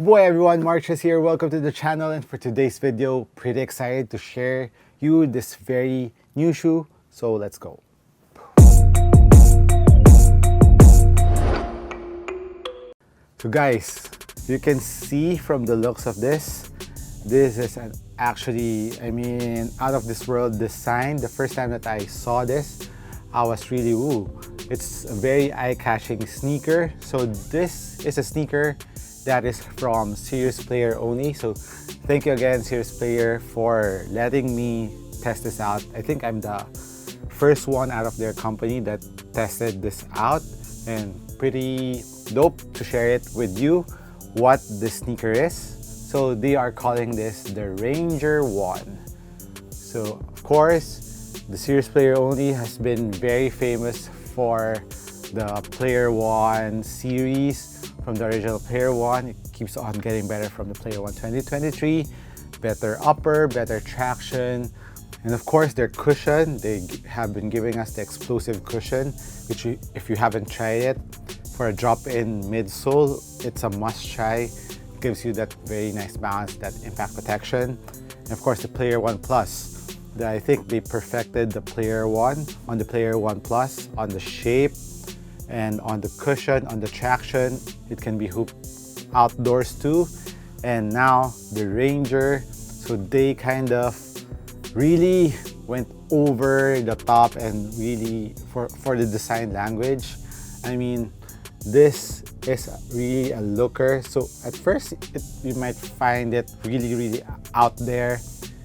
Boy everyone, MARKCHES here. Welcome to the channel, and for today's video, pretty excited to share you this very new shoe. So let's go. So guys, you can see from the looks of this is an actually, out of this world design. The first time that I saw this, I was really it's a very eye-catching sneaker. So this is a sneaker that is from Serious Player only. So thank you again, Serious Player, for letting me test this out. I think I'm the first one out of their company that tested this out, and pretty dope to share it with you what the sneaker is. So they are calling this the Ranger 1. So of course, the Serious Player only has been very famous for the Player 1 series. From the original Player 1, it keeps on getting better from the Player 1 2023. Better upper, better traction, and of course their cushion. They have been giving us the explosive cushion, which if you haven't tried it, for a drop-in midsole, it's a must-try. It gives you that very nice balance, that impact protection. And of course the Player 1 Plus. I think they perfected the Player 1 on the Player 1 Plus, on the shape and on the cushion, on the traction. It can be hooped outdoors too. And now the Ranger, so they kind of really went over the top and really for the design language. This is really a looker. So at first you might find it really out there.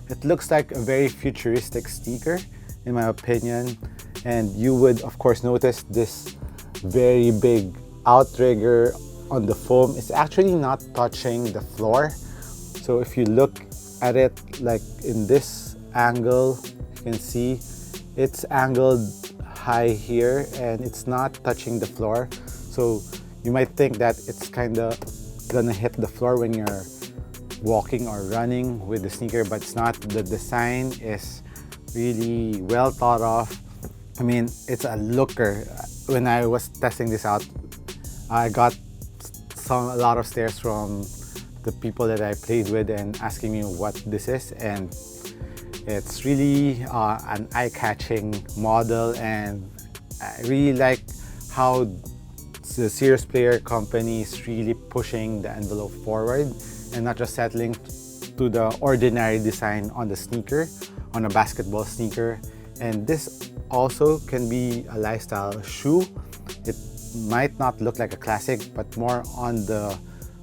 It looks like a very futuristic sneaker in my opinion, and you would of course notice this very big outrigger on the foam. It's actually not touching the floor. So if you look at it like in this angle, you can see it's angled high here and it's not touching the floor. So you might think that it's kind of gonna hit the floor when you're walking or running with the sneaker, but it's not. The design is really well thought of. It's a looker. When I was testing this out, I got a lot of stares from the people that I played with and asking me what this is, and it's really an eye-catching model, and I really like how the Serious Player company is really pushing the envelope forward and not just settling to the ordinary design on the sneaker, on a basketball sneaker. And this also can be a lifestyle shoe. It might not look like a classic, but more on the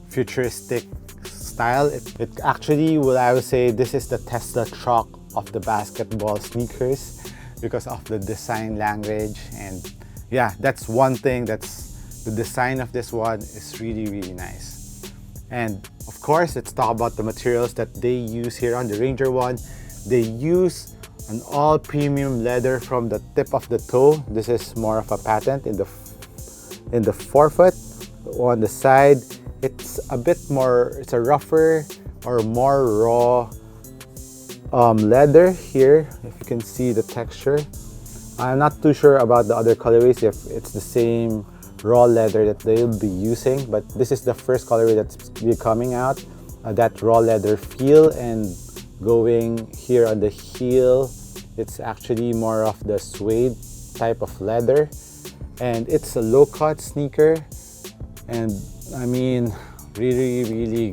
futuristic style. It actually, I would say this is the Tesla truck of the basketball sneakers because of the design language. And yeah, that's one thing. That's the design of this one is really nice. And of course, let's talk about the materials that they use here on the Ranger 1. They use an all premium leather from the tip of the toe. This is more of a patent in the forefoot. On the side, it's a bit more, it's a rougher or more raw leather here. If you can see the texture. I'm not too sure about the other colorways, if it's the same raw leather that they'll be using, but this is the first colorway that's be coming out. That raw leather feel, and going here on the heel, it's actually more of the suede type of leather, and it's a low-cut sneaker. And really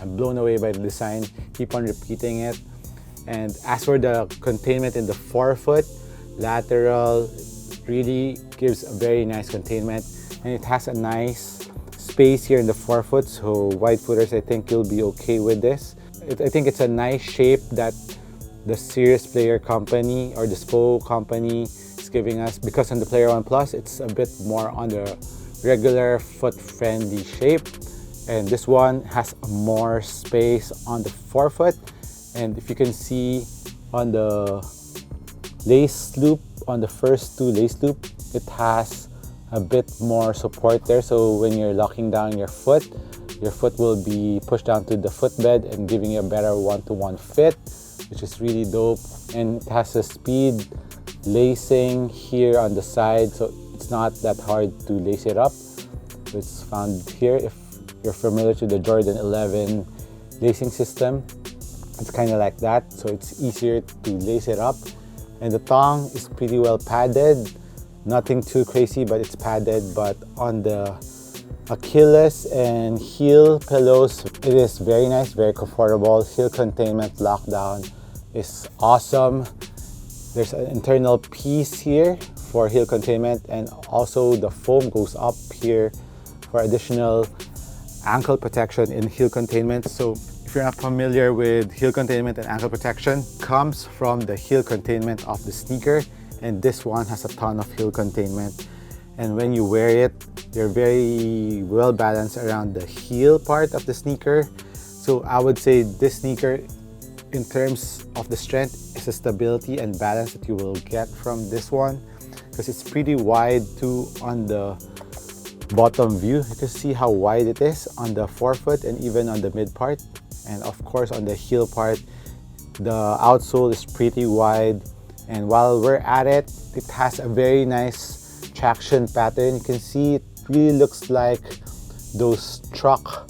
I'm blown away by the design. Keep on repeating it. And as for the containment in the forefoot, lateral, really gives a very nice containment, and it has a nice space here in the forefoot, so wide footers, I think you'll be okay with this. I think it's a nice shape that the Serious Player company or the SPO company is giving us, because on the Player 1 Plus it's a bit more on the regular foot-friendly shape, and this one has more space on the forefoot. And if you can see on the lace loop, on the first two lace loop, it has a bit more support there, so when you're locking down your foot will be pushed down to the footbed and giving you a better one-to-one fit, which is really dope. And it has a speed lacing here on the side, so it's not that hard to lace it up. It's found here. If you're familiar to the Jordan 11 lacing system, it's kind of like that, so it's easier to lace it up. And the thong is pretty well padded, nothing too crazy, but it's padded. But on the Achilles and heel pillows, it is very nice, very comfortable. Heel containment lockdown is awesome. There's an internal piece here for heel containment, and also the foam goes up here for additional ankle protection in heel containment. So if you're not familiar with heel containment and ankle protection, comes from the heel containment of the sneaker, and this one has a ton of heel containment. And when you wear it, you're very well balanced around the heel part of the sneaker. So I would say this sneaker, in terms of the strength, is the stability and balance that you will get from this one, because it's pretty wide too on the bottom view. You can see how wide it is on the forefoot and even on the mid part. And of course on the heel part, the outsole is pretty wide. And while we're at it, it has a very nice traction pattern. You can see it really looks like those truck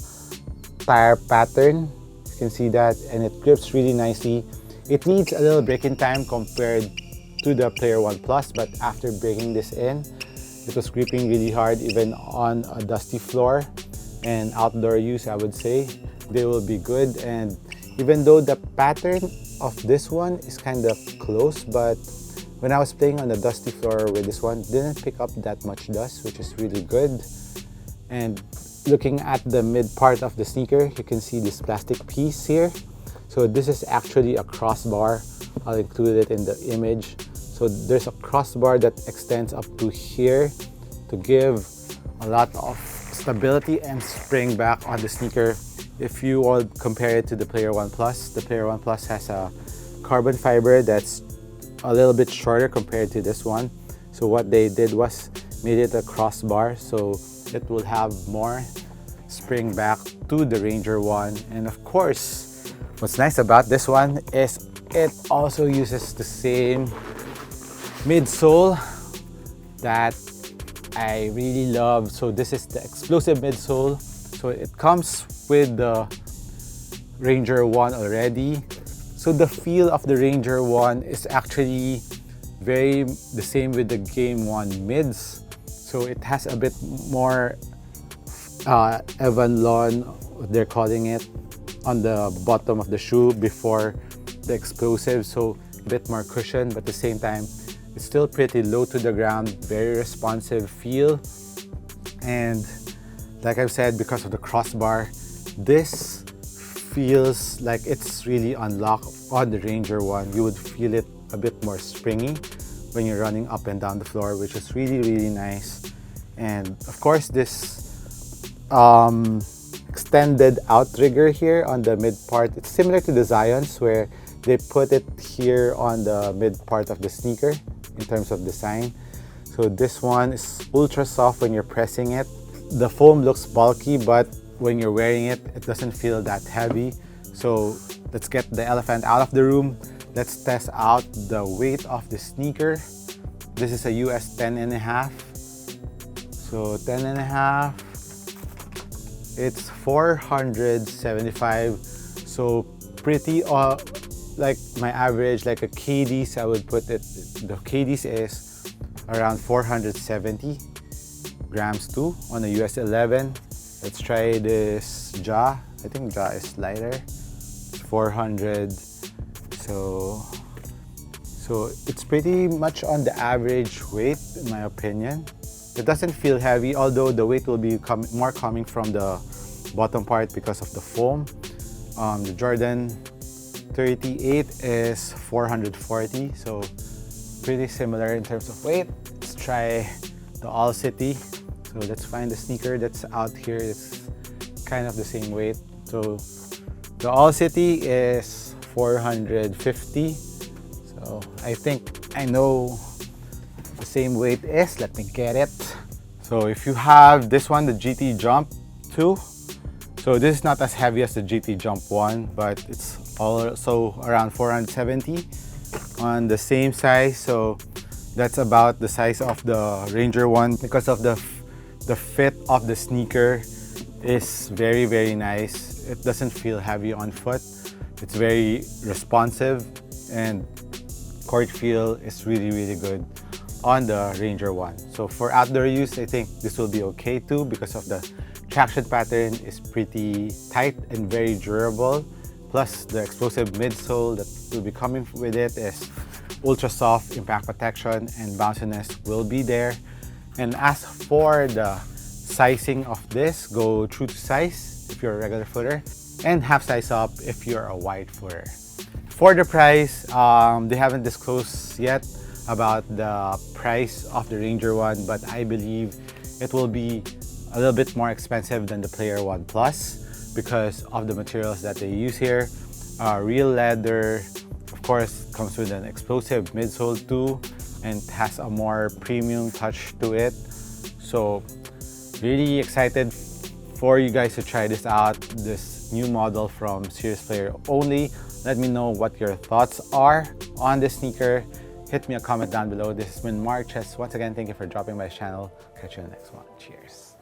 tire pattern. You can see that, and it grips really nicely. It needs a little break-in time compared to the Player One Plus, but after breaking this in, it was gripping really hard even on a dusty floor. And outdoor use, I would say they will be good. And even though the pattern of this one is kind of close, but when I was playing on the dusty floor with this one, didn't pick up that much dust, which is really good. And looking at the mid part of the sneaker, you can see this plastic piece here. So this is actually a crossbar. I'll include it in the image. So there's a crossbar that extends up to here to give a lot of stability and spring back on the sneaker. If you all compare it to the Player One Plus, the Player One Plus has a carbon fiber that's a little bit shorter compared to this one. So what they did was made it a crossbar, so it will have more spring back to the Ranger one. And of course, what's nice about this one is it also uses the same midsole that I really love. So this is the explosive midsole. So it comes with the Ranger one already. So the feel of the Ranger one is actually very the same with the Game One mids. So it has a bit more Evan Lawn, what they're calling it, on the bottom of the shoe before the explosive. So a bit more cushion, but at the same time, it's still pretty low to the ground, very responsive feel. And like I've said, because of the crossbar, this feels like it's really unlocked on the Ranger one. You would feel it a bit more springy when you're running up and down the floor, which is really, really nice. And of course, this extended outrigger here on the mid part, it's similar to the Zions, where they put it here on the mid part of the sneaker in terms of design. So this one is ultra soft when you're pressing it. The foam looks bulky, but when you're wearing it, it doesn't feel that heavy. So let's get the elephant out of the room. Let's test out the weight of the sneaker. This is a US 10.5. So 10.5, it's 475. So pretty like my average, like a KD's, I would put it, the KD's is around 470 grams too on a US 11. Let's try this Ja. I think Ja is lighter. It's 400. So it's pretty much on the average weight in my opinion. It doesn't feel heavy, although the weight will be more coming from the bottom part because of the foam. The Jordan 38 is 440, so pretty similar in terms of weight. Let's try the All City. So let's find the sneaker that's out here. It's kind of the same weight. So the All City is 450. So I think I know the same weight is. Let me get it. So if you have this one, the GT Jump 2. So this is not as heavy as the GT Jump 1, but it's also around 470 on the same size. So that's about the size of the Ranger one. Because of the fit of the sneaker, is very, very nice. It doesn't feel heavy on foot. It's very responsive, and court feel is really, really good on the Ranger 1. So for outdoor use, I think this will be okay too because of the traction pattern is pretty tight and very durable. Plus the explosive midsole that will be coming with it is ultra soft impact protection, and bounciness will be there. And as for the sizing of this, go true to size if you're a regular footer and half size up if you're a wide footer. For the price, they haven't disclosed yet about the price of the Ranger 1, but I believe it will be a little bit more expensive than the Player 1 Plus because of the materials that they use here. Real leather, of course, comes with an explosive midsole too, and has a more premium touch to it. So really excited for you guys to try this out, this new model from Serious Player only. Let me know what your thoughts are on this sneaker. Hit me a comment down below. This has been MARKCHES. Once again, thank you for dropping by the channel. Catch you in the next one. Cheers.